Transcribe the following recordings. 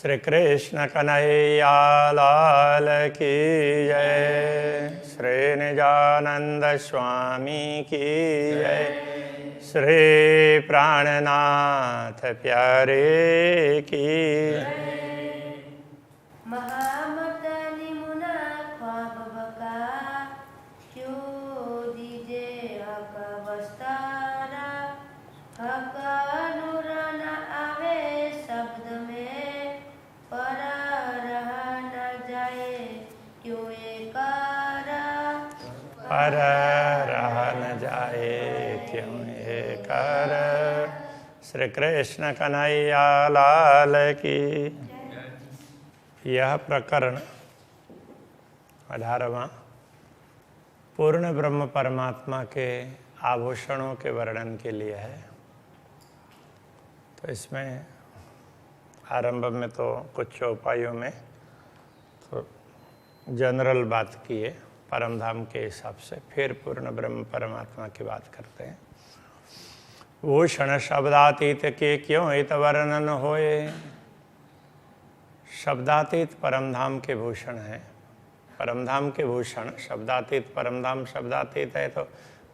श्री कृष्ण कन्हैया लाल की जय। श्री निजानंद स्वामी की जय। श्री प्राणनाथ प्यारे की महामतनी मुना ख्वाब बका क्यों दीजे हक बस्तारा हक नूर न आवे शब्द में पर रह न जाए क्यों एकारा पर रह न जाए क्यों एकर। श्री कृष्ण कन्हैया लाल की। यह प्रकरण 18वां पूर्ण ब्रह्म परमात्मा के आभूषणों के वर्णन के लिए है। तो इसमें आरंभ में तो कुछ चौपाइयों में तो जनरल बात की है परम धाम के हिसाब से, फिर पूर्ण ब्रह्म परमात्मा की बात करते हैं। भूषण शब्दातीत के क्यों हित वर्णन होए। शब्दातीत परमधाम के भूषण हैं। परमधाम के भूषण शब्दातीत, परमधाम शब्दातीत है तो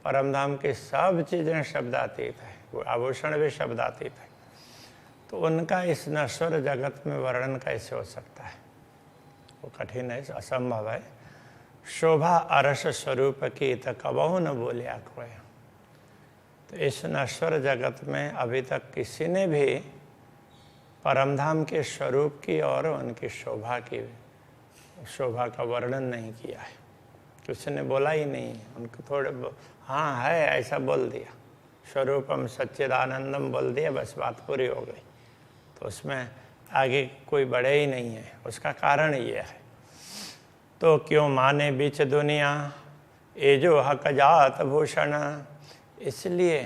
परमधाम की सब चीज़ें शब्दातीत है, वो आभूषण भी शब्दातीत है। तो उनका इस नश्वर जगत में वर्णन कैसे हो सकता है, वो कठिन है, असंभव है। शोभा अरस स्वरूप की तो कबहू न बोलिया कोई। तो इस नश्वर जगत में अभी तक किसी ने भी परमधाम के स्वरूप की और उनकी शोभा का वर्णन नहीं किया है। किसी ने बोला ही नहीं, उनको थोड़े हाँ है ऐसा बोल दिया, स्वरूपम सच्चिदानंदम बोल दिया, बस बात पूरी हो गई। तो उसमें आगे कोई बढ़े ही नहीं है। उसका कारण ये है, तो क्यों माने बीच दुनिया ये जो हक जात भूषण। इसलिए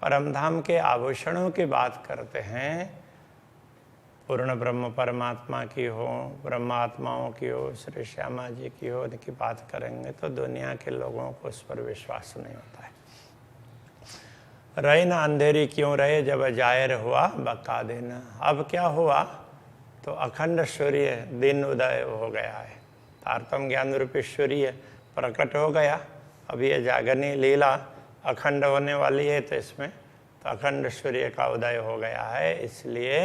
परमधाम के आभूषणों की बात करते हैं, पूर्ण ब्रह्म परमात्मा की हो, ब्रह्मात्माओं की हो, श्री श्यामा जी की हो, उनकी बात करेंगे तो दुनिया के लोगों को उस पर विश्वास नहीं होता है। रही ना अंधेरी क्यों रहे जब जाहिर हुआ बका दिन। अब क्या हुआ, तो अखंड सूर्य दिन उदय हो गया है, तारतम ज्ञान रूपी सूर्य प्रकट हो गया। अब ये जागरणी लीला अखंड होने वाली है, तो इसमें तो अखंड सूर्य का उदय हो गया है। इसलिए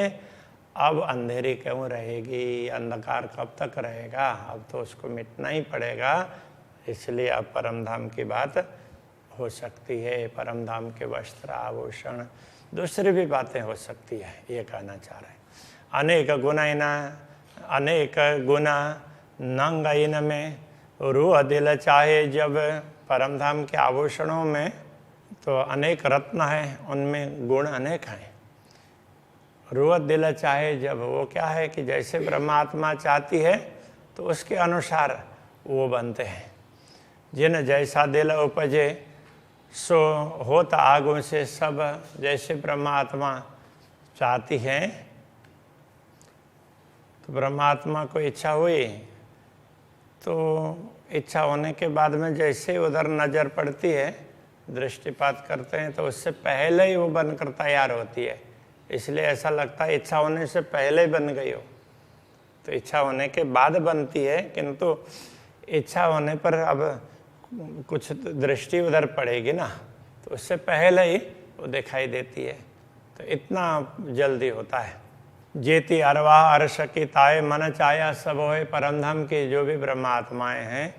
अब अंधेरी क्यों रहेगी, अंधकार कब तक रहेगा, अब तो उसको मिटना ही पड़ेगा। इसलिए अब परमधाम की बात हो सकती है, परमधाम के वस्त्र आभूषण, दूसरी भी बातें हो सकती है, ये कहना चाह रहे हैं। अनेक गुना नंग इन में रूह दिल चाहे। जब परमधाम के आभूषणों में तो अनेक रत्न हैं, उनमें गुण अनेक हैं। रूह दिल चाहे जब, वो क्या है कि जैसे ब्रह्मात्मा चाहती है तो उसके अनुसार वो बनते हैं। जिन जैसा दिल उपजे सो होता आगों से सब। जैसे ब्रह्मात्मा चाहती है, तो ब्रह्मात्मा को इच्छा हुई, तो इच्छा होने के बाद में जैसे उधर नज़र पड़ती है, दृष्टिपात करते हैं, तो उससे पहले ही वो बनकर तैयार होती है। इसलिए ऐसा लगता है इच्छा होने से पहले ही बन गई हो। तो इच्छा होने के बाद बनती है, किंतु इच्छा होने पर अब कुछ दृष्टि उधर पड़ेगी ना, तो उससे पहले ही वो दिखाई देती है। तो इतना जल्दी होता है। जेती अरवा अर्श की ताए मन चाया सब होए। परमधाम के जो भी ब्रह्मात्माएं हैं,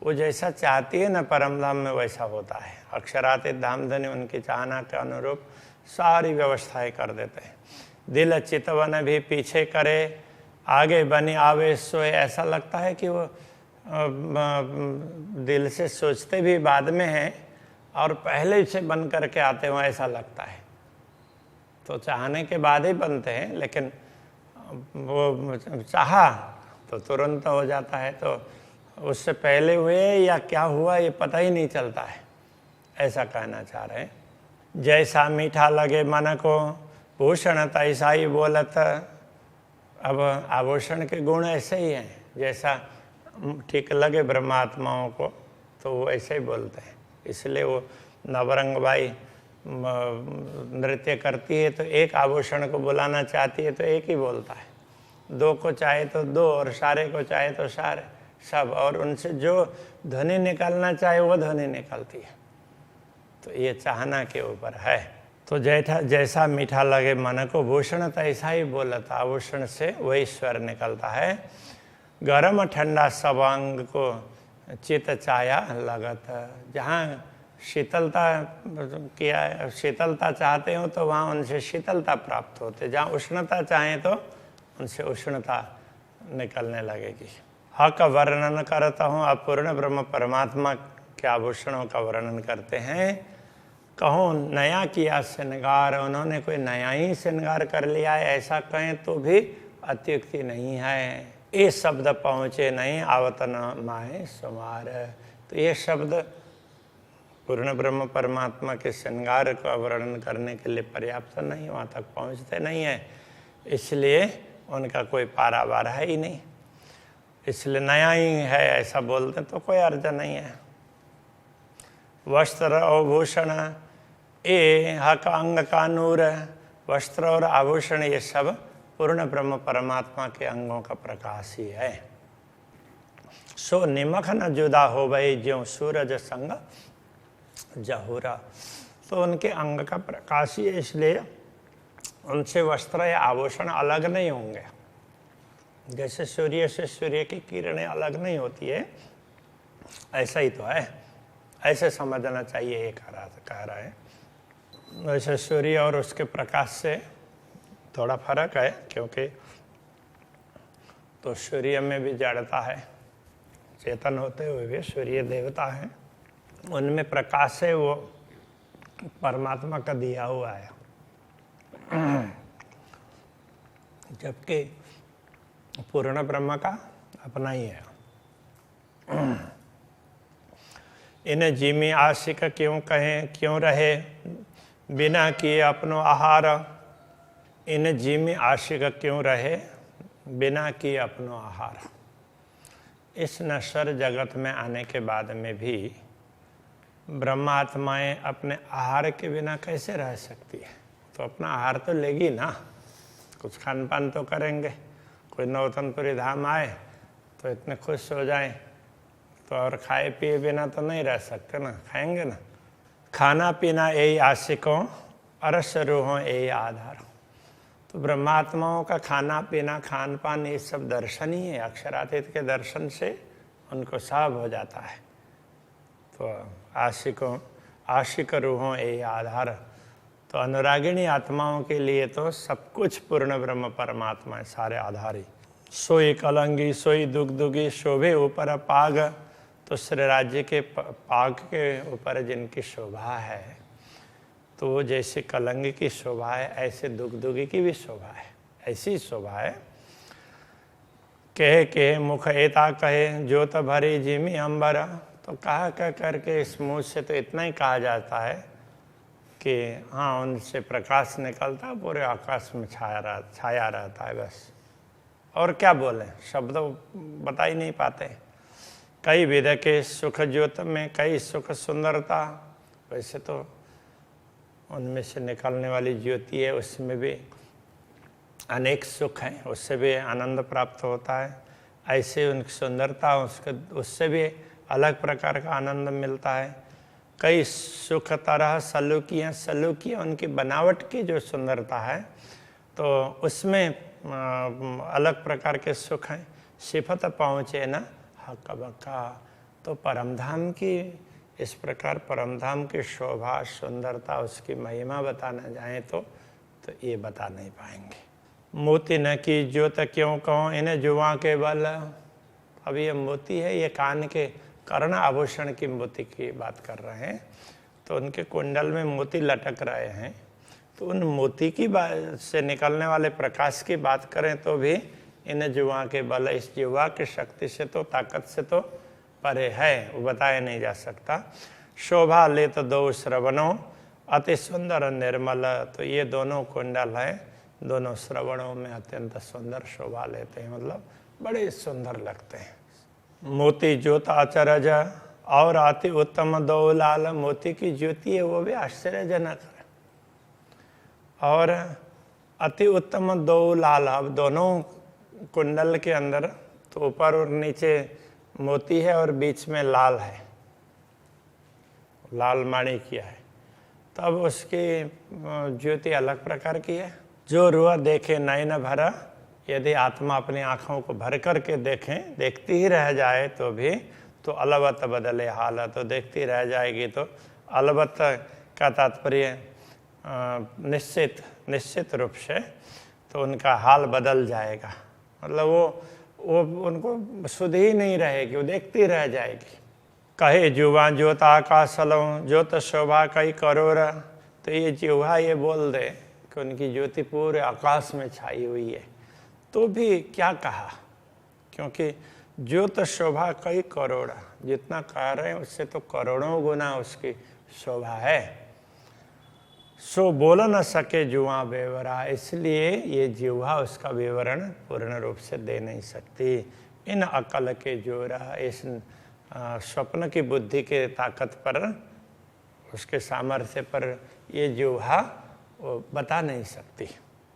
वो जैसा चाहती है ना परमधाम में, वैसा होता है। अक्षरातीत धामधनी उनकी चाहना के अनुरूप सारी व्यवस्थाएं कर देते हैं। दिल चितवन भी पीछे करे, आगे बनी आवे सोए। ऐसा लगता है कि वो दिल से सोचते भी बाद में हैं और पहले से बन करके आते हो, ऐसा लगता है। तो चाहने के बाद ही बनते हैं, लेकिन वो चाहा तो तुरंत हो जाता है। तो उससे पहले हुए या क्या हुआ ये पता ही नहीं चलता है, ऐसा कहना चाह रहे हैं। जैसा मीठा लगे मन को भूषण तैसा ही बोलत। अब आभूषण के गुण ऐसे ही हैं, जैसा ठीक लगे ब्रह्मात्माओं को तो वो ऐसे ही बोलते हैं। इसलिए वो नवरंग बाई नृत्य करती है तो एक आभूषण को बुलाना चाहती है तो एक ही बोलता है। दो को चाहे तो दो और सारे को चाहे तो सारे सब, और उनसे जो ध्वनि निकलना चाहे वो ध्वनि निकलती है। तो ये चाहना के ऊपर है। तो जैसा मीठा लगे मन को भूषण, तैसा ही बोलता आभूषण से वही स्वर निकलता है। गरम ठंडा सब अंग को चित चाया लगत, जहाँ शीतलता चाहते हो तो वहाँ उनसे शीतलता प्राप्त होते, जहाँ उष्णता चाहें तो उनसे उष्णता निकलने लगेगी। हक वर्णन करता हूँ, अपूर्ण ब्रह्म परमात्मा के आभूषणों का वर्णन करते हैं। कहूँ नया किया श्रृंगार, उन्होंने कोई नया ही श्रृंगार कर लिया है, ऐसा कहें तो भी अत्युक्ति नहीं है। ये शब्द पहुँचे नहीं आवत न माहे सुमार, तो ये शब्द पूर्ण ब्रह्म परमात्मा के श्रृंगार का वर्णन करने के लिए पर्याप्त नहीं, वहाँ तक पहुँचते नहीं है, इसलिए उनका कोई पारावार है ही नहीं। इसलिए नया ही है ऐसा बोलते तो कोई अर्थ नहीं है। वस्त्र और भूषण ये हक अंग का नूर, वस्त्र और आभूषण ये सब पूर्ण ब्रह्म परमात्मा के अंगों का प्रकाश ही है। सो निमख न जुदा हो गई ज्यों सूरज संग जहूरा, तो उनके अंग का प्रकाश ही है, इसलिए उनसे वस्त्र या आभूषण अलग नहीं होंगे। जैसे सूर्य से सूर्य की किरणें अलग नहीं होती है, ऐसा ही तो है, ऐसे समझना चाहिए। ये कह रहा है वैसे सूर्य और उसके प्रकाश से थोड़ा फर्क है, क्योंकि तो सूर्य में भी जड़ता है, चेतन होते हुए भी सूर्य देवता है, उनमें प्रकाश है, वो परमात्मा का दिया हुआ है। जबकि पूर्ण ब्रह्म का अपना ही है। इन्हें जिमी आशिक क्यों कहें क्यों रहे बिना किए अपनो आहार, इन्हें जिमी आशिक क्यों रहे बिना किए अपनो आहार। इस नश्वर जगत में आने के बाद में भी ब्रह्मात्माएं अपने आहार के बिना कैसे रह सकती है? तो अपना आहार तो लेगी ना, कुछ खान पान तो करेंगे। कोई नौतनपुरी धाम आए तो इतने खुश हो जाए तो और खाए पिए बिना तो नहीं रह सकते ना, खाएंगे ना। खाना पीना यही आशिकों अरस रूहों यही आधार। तो ब्रह्मात्माओं का खाना पीना खान पान ये सब दर्शन ही है, अक्षरातीत के दर्शन से उनको सब हो जाता है। तो आशिक रूहों यही आधार। तो अनुरागिणी आत्माओं के लिए तो सब कुछ पूर्ण ब्रह्म परमात्मा है, सारे आधार ही। सोई कलंगी सोई दुगदुगी शोभे ऊपर पाग, तो श्री राज्य के पाग के ऊपर जिनकी शोभा है, तो जैसे कलंगी की शोभा है ऐसे दुगदुगी की भी शोभा है, ऐसी शोभा है। कहे मुख एता कहे ज्योत भरी जिमी अंबर, तो कहा कह करके इस मुँह से तो इतना ही कहा जाता है कि हाँ उनसे प्रकाश निकलता पूरे आकाश में छाया रहता है, बस। और क्या बोले, शब्द बता ही नहीं पाते। कई विध के सुख ज्योत में कई सुख सुंदरता, वैसे तो उनमें से निकलने वाली ज्योति है, उसमें भी अनेक सुख हैं, उससे भी आनंद प्राप्त होता है। ऐसे उनकी सुंदरता उससे भी अलग प्रकार का आनंद मिलता है। कई सुख तरह सलूकियाँ उनकी बनावट की जो सुंदरता है, तो उसमें अलग प्रकार के सुख हैं। सिफत पहुँचे न हक बका, तो परमधाम की इस प्रकार परमधाम की शोभा सुंदरता उसकी महिमा बताना जाएं तो ये बता नहीं पाएंगे। मोती न की ज्योत क्यों कहूँ इन्हें जुआ के बल। अब ये मोती है, ये कान के कर्ण आभूषण की मोती की बात कर रहे हैं, तो उनके कुंडल में मोती लटक रहे हैं, तो उन मोती की बात से निकलने वाले प्रकाश की बात करें तो भी इन जुआ के बल, इस जुआ की शक्ति से तो ताकत से तो परे है, वो बताया नहीं जा सकता। शोभा ले तो दो श्रवणों अति सुंदर निर्मल, तो ये दोनों कुंडल हैं, दोनों श्रवणों में अत्यंत सुंदर शोभा लेते हैं, मतलब बड़े सुंदर लगते हैं। मोती ज्योत अचरज और अति उत्तम दो लाल, मोती की ज्योति है वो भी आश्चर्यजनक है। और अति उत्तम दो लाल, अब दोनों कुंडल के अंदर तो ऊपर और नीचे मोती है और बीच में लाल है, लाल माणिक्य है, तब उसकी ज्योति अलग प्रकार की है। जो रुआ देखे नयन भरा, यदि आत्मा अपनी आँखों को भर करके देखें, देखती ही रह जाए तो भी तो अलबत बदले हाल, तो देखती रह जाएगी तो अलबत का तात्पर्य निश्चित रूप से तो उनका हाल बदल जाएगा। मतलब वो उनको सुध ही नहीं रहेगी, वो देखती रह जाएगी। कहे जुवा ज्योत आकाशलों ज्योत शोभा कई करोड़, तो ये जुवा ये बोल दे कि उनकी ज्योति पूरे आकाश में छाई हुई है, तो भी क्या कहा, क्योंकि ज्योत शोभा कई करोड़, जितना कह रहे हैं उससे तो करोड़ों गुना उसकी शोभा है। सो बोल न सके जुआ बेवरा, इसलिए ये जिह्वा उसका विवरण पूर्ण रूप से दे नहीं सकती। इन अकल के जोरा, इस स्वप्न की बुद्धि के ताकत पर, उसके सामर्थ्य पर ये जिह्वा वो बता नहीं सकती।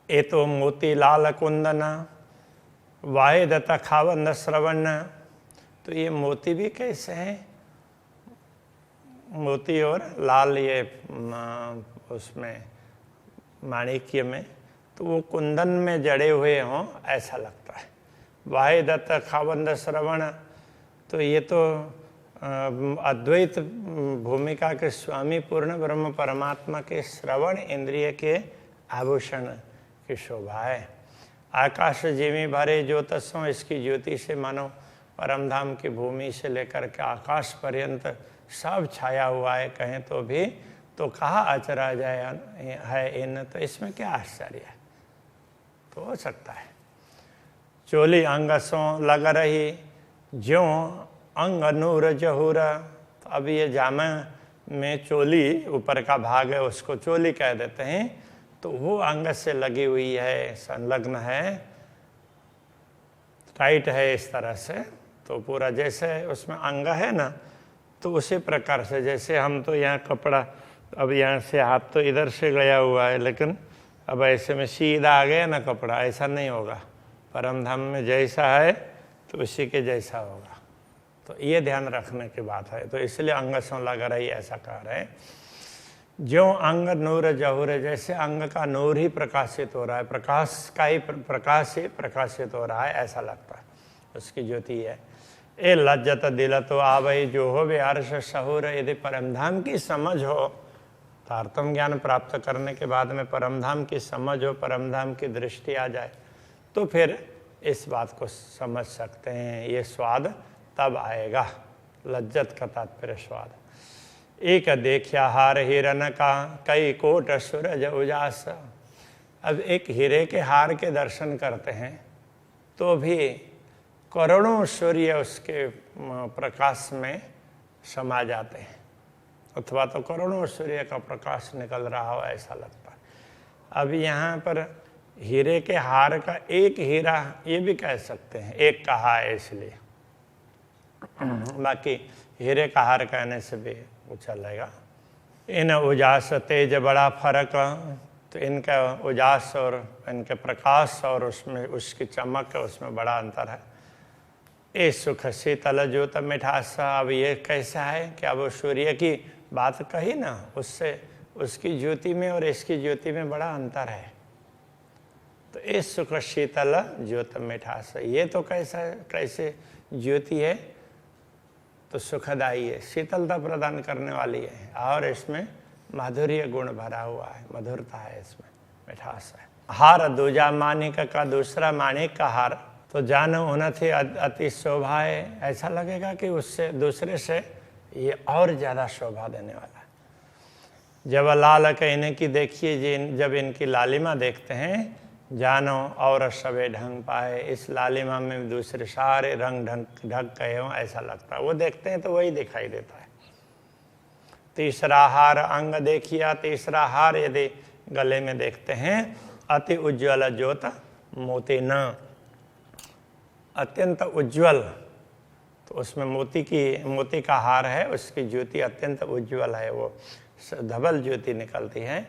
ए तो मोती लाल कुंदन वाहे दत्ता खावंद श्रवण, तो ये मोती भी कैसे हैं, मोती और लाल ये उसमें माणिक्य में, तो वो कुंदन में जड़े हुए हों ऐसा लगता है। वाहे दत्त खावंद श्रवण, तो ये तो अद्वैत भूमिका के स्वामी पूर्ण ब्रह्म परमात्मा के श्रवण इंद्रिय के आभूषण की शोभा है। आकाश जिमी भरे ज्योतसों, इसकी ज्योति से मानो परमधाम की भूमि से लेकर के आकाश पर्यंत सब छाया हुआ है कहें तो भी, तो कहा अचरा जाए है इन, तो इसमें क्या आश्चर्य है, तो हो सकता है। चोली अंगसों लग रही ज्यों अंग नूर जहूर, तो अब ये जामा में चोली ऊपर का भाग है उसको चोली कह देते हैं, तो वो अंग से लगी हुई है, संलग्न है, टाइट है इस तरह से, तो पूरा जैसे उसमें अंग है ना, तो उसी प्रकार से जैसे हम तो यहाँ कपड़ा, अब यहाँ से हाथ तो इधर से गया हुआ है, लेकिन अब ऐसे में सीधा आ गया ना कपड़ा, ऐसा नहीं होगा। परमधाम में जैसा है तो उसी के जैसा होगा, तो ये ध्यान रखने की बात है। तो इसलिए अंग सो लग रही ऐसा कह रहे हैं। ज्यों अंग नूर जहूर, जैसे अंग का नूर ही प्रकाशित हो रहा है, प्रकाश का ही प्रकाश ही प्रकाशित हो रहा है ऐसा लगता है, उसकी ज्योति है। ए लज्जत दिल तो आवई जो हो वे हर्ष सहूर, यदि परमधाम की समझ हो, तारतम ज्ञान प्राप्त करने के बाद में परमधाम की समझ हो, परमधाम की दृष्टि आ जाए, तो फिर इस बात को समझ सकते हैं। ये स्वाद तब आएगा, लज्जत का तात्पर्य स्वाद। एक देखिया हार हिरन का कई कोट सूरज उजास, अब एक हीरे के हार के दर्शन करते हैं तो भी करोड़ों सूर्य उसके प्रकाश में समा जाते हैं, अथवा तो करोड़ों सूर्य का प्रकाश निकल रहा हो ऐसा लगता है। अब यहाँ पर हीरे के हार का एक हीरा ये भी कह सकते हैं, एक कहा है इसलिए, बाकी हीरे का हार कहने से भी वो चलेगा। इन उजास तेज बड़ा फर्क, तो इनका उजास और इनके प्रकाश और उसमें उसकी चमक उसमें बड़ा अंतर है। ए सुख शीतल ज्योत मिठास, अब ये कैसा है कि अब वो सूर्य की बात कही ना, उससे उसकी ज्योति में और इसकी ज्योति में बड़ा अंतर है। तो इस सुख शीतल ज्योत मिठास, ये तो कैसे ज्योति है, तो सुखदाई है, शीतलता प्रदान करने वाली है, और इसमें माधुर्य गुण भरा हुआ है, मधुरता है इसमें, मिठास है। हार दूजा माणिक का, दूसरा माणिक का हार, तो जानो होना थे अति शोभा है, ऐसा लगेगा कि उससे दूसरे से ये और ज़्यादा शोभा देने वाला है। जब लाल कहने की देखिए, जब इनकी लालिमा देखते हैं, जानो और सबे ढंग पाए, इस लालिमा में दूसरे सारे रंग ढंग गए हों ऐसा लगता है, वो देखते हैं तो वही दिखाई देता है। तीसरा हार अंग देखिया, तीसरा हार यदि गले में देखते हैं, अति उज्ज्वल ज्योत मोती न, अत्यंत उज्ज्वल, तो उसमें मोती का हार है, उसकी ज्योति अत्यंत उज्ज्वल है, वो धवल ज्योति निकलती है।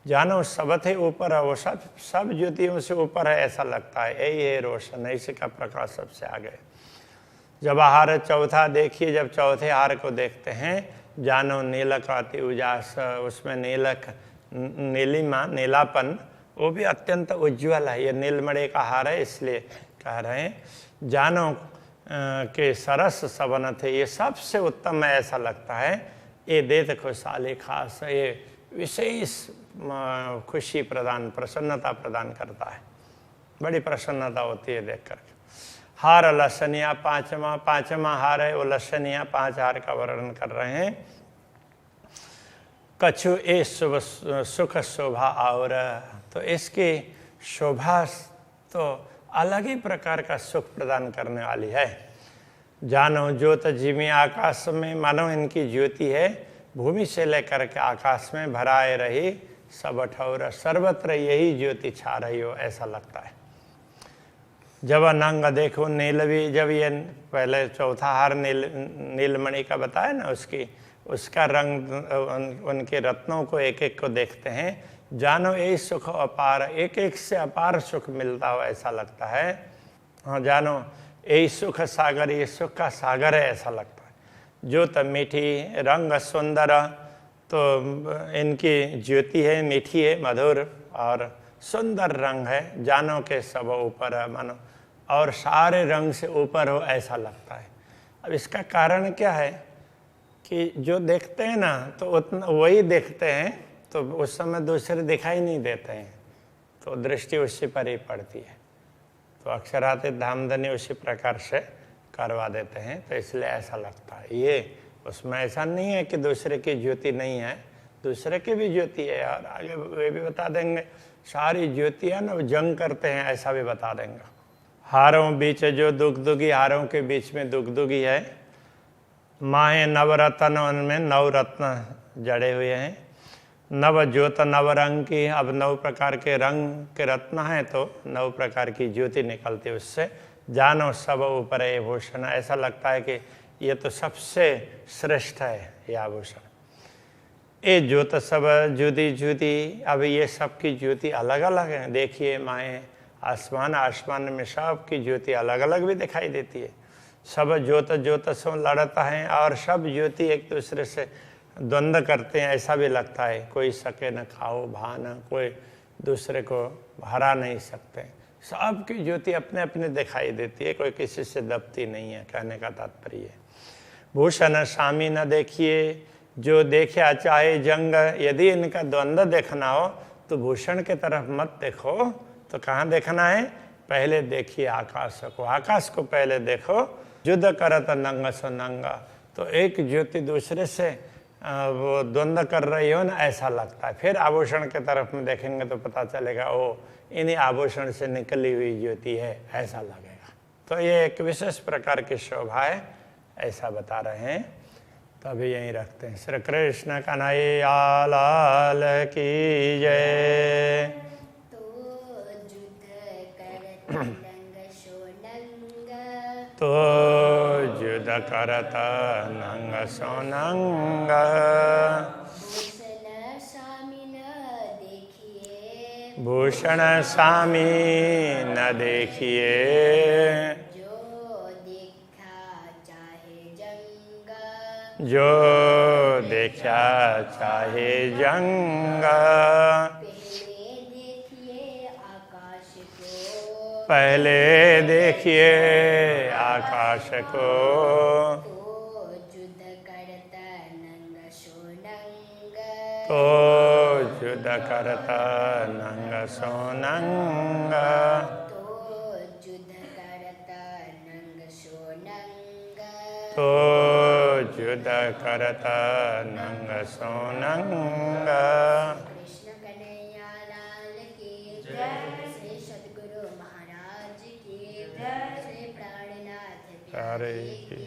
जानो सबथे ऊपर है, वो सब ज्योतियों से ऊपर है ऐसा लगता है, यही है रोशन, इसका प्रकाश सबसे आगे। जब हार चौथा देखिए, जब चौथे हार को देखते हैं, जानो नीलक अति उजास, उसमें नीलिमा नीलापन वो भी अत्यंत उज्ज्वल है। ये नीलमणि का हार है, इसलिए कह रहे हैं जानो के सरस सबन थे, ये सबसे उत्तम है ऐसा लगता है। ये देत खुशहाली खास, ये विशेष खुशी प्रदान, प्रसन्नता प्रदान करता है, बड़ी प्रसन्नता होती है देख करके। हार लक्षणिया पांचवा हार है, वो लक्षणिया 5 हार का वर्णन कर रहे हैं। कछु ए सुख शोभा और, तो इसकी शोभा तो अलग ही प्रकार का सुख प्रदान करने वाली है। जानो ज्योत जिमी आकाश में, मानो इनकी ज्योति है भूमि से लेकर के आकाश में भराए रही, सब ठौर सर्वत्र यही ज्योति छा रही हो ऐसा लगता है। जब नंग देखो नीलवी, जब ये पहले चौथा हार नीलमणि का बताया ना, उसका रंग उनके रत्नों को एक एक को देखते हैं, जानो यही सुख अपार, एक एक से अपार सुख मिलता हो ऐसा लगता है। हाँ, जानो यही सुख सागर, ये सुख का सागर है ऐसा लगता है। ज्योत मीठी रंग सुंदर, तो इनकी ज्योति है मीठी है, मधुर और सुंदर रंग है। जानो के सब ऊपर है, मानो और सारे रंग से ऊपर हो ऐसा लगता है। अब इसका कारण क्या है कि जो देखते हैं ना तो उतना वही देखते हैं, तो उस समय दूसरे दिखाई नहीं देते हैं, तो दृष्टि उसी पर ही पड़ती है। तो अक्षरातीत धामधनी उसी प्रकार से करवा देते हैं, तो इसलिए ऐसा लगता है। ये उसमें ऐसा नहीं है कि दूसरे की ज्योति नहीं है, दूसरे की भी ज्योति है, और आगे वे भी बता देंगे सारी ज्योतियाँ ना जंग करते हैं ऐसा भी बता देंगे। हारों बीच जो दुगदुगी, हारों के बीच में दुगदुगी है। माहे नवरत्न, उनमें 9 रत्न जड़े हुए हैं। नव ज्योत नव रंग की, अब 9 प्रकार के रंग के रत्न हैं तो 9 प्रकार की ज्योति निकलती है उससे। जानो सब ऊपर ये भूषण, ऐसा लगता है कि ये तो सबसे श्रेष्ठ है ये आभूषण। ये ज्योत सब जुदी जुदी, अब ये सब की ज्योति अलग अलग है। देखिए माए आसमान में सब की ज्योति अलग अलग भी दिखाई देती है। सब ज्योत सो लड़ता है और सब ज्योति एक दूसरे से द्वंद्व करते हैं ऐसा भी लगता है। कोई सके न खाओ भान, कोई दूसरे को हरा नहीं सकते। सबकी ज्योति अपने अपने दिखाई देती है, कोई किसी से दबती नहीं है, कहने का तात्पर्य है। भूषण स्वामी न देखिए, जो देखा चाहे जंग, यदि इनका द्वंद्व देखना हो तो भूषण के तरफ मत देखो, तो कहाँ देखना है? पहले देखिए आकाश को, आकाश को पहले देखो। युद्ध करत नंग सो नंगा, तो एक ज्योति दूसरे से वो द्वंद्व कर रही हो ना ऐसा लगता है। फिर आभूषण के तरफ में देखेंगे तो पता चलेगा ओ इन्हीं आभूषण से निकली हुई ज्योति है ऐसा लगेगा। तो ये एक विशेष प्रकार की शोभा है ऐसा बता रहे हैं। तो अभी यहीं रखते हैं। श्री कृष्ण कन्हैया लाल की जय। तो युद्ध करत नंग सो नंग, भूषण स्वामी न देखिए, जो देखा चाहे जंग। पहले देखिए आकाश को, तो युद्ध करता नंग सो नंग, तो युद्ध करता नंग सो नंग। कृष्ण कन्हैया लाल की जय। श्री सद्गुरु महाराज की जय। श्री प्राणनाथ प्यारे की